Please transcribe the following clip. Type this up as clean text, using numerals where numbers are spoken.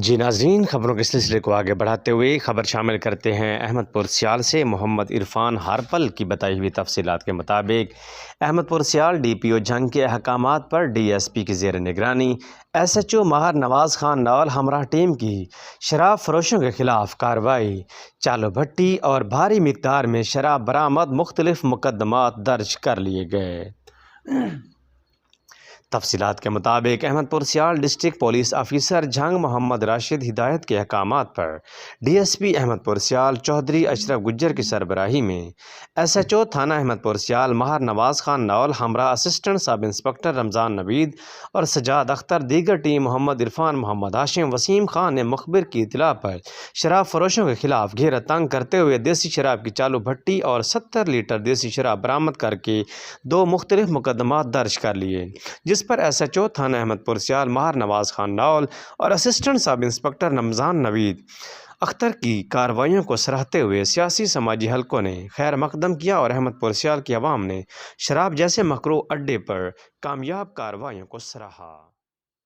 جی ناظرین، خبروں کے سلسلے کو آگے بڑھاتے ہوئے خبر شامل کرتے ہیں احمد پور سیال سے۔ محمد عرفان ہارپل کی بتائی ہوئی تفصیلات کے مطابق احمد پور سیال ڈی پی او جنگ کے احکامات پر ڈی ایس پی کی زیر نگرانی ایس ایچ او ماہر نواز خان ناول ہمراہ ٹیم کی شراب فروشوں کے خلاف کارروائی، چالو بھٹی اور بھاری مقدار میں شراب برآمد، مختلف مقدمات درج کر لیے گئے۔ تفصیلات کے مطابق احمد پور سیال ڈسٹرکٹ پولیس آفیسر جنگ محمد راشد ہدایت کے احکامات پر ڈی ایس پی احمد پور سیال چودھری اشرف گجر کی سربراہی میں ایس ایچ او تھانہ احمد پور سیال ماہر نواز خان ناول ہمراہ اسسٹنٹ سب انسپکٹر رمضان نوید اور سجاد اختر، دیگر ٹیم محمد عرفان، محمد ہاشم، وسیم خان نے مخبر کی اطلاع پر شراب فروشوں کے خلاف گھیرا تنگ کرتے ہوئے دیسی شراب کی چالو بھٹی اور 70 لیٹر دیسی شراب برآمد کر کے 2 مختلف مقدمات درج کر لیے، جس پر ایس ایچ او تھانہ احمد پور سیال ماہر نواز خان ناول اور اسسٹنٹ سب انسپکٹر رمضان نوید اختر کی کارروائیوں کو سراہتے ہوئے سیاسی سماجی حلقوں نے خیر مقدم کیا اور احمد پور سیال کی عوام نے شراب جیسے مکروہ اڈے پر کامیاب کارروائیوں کو سراہا۔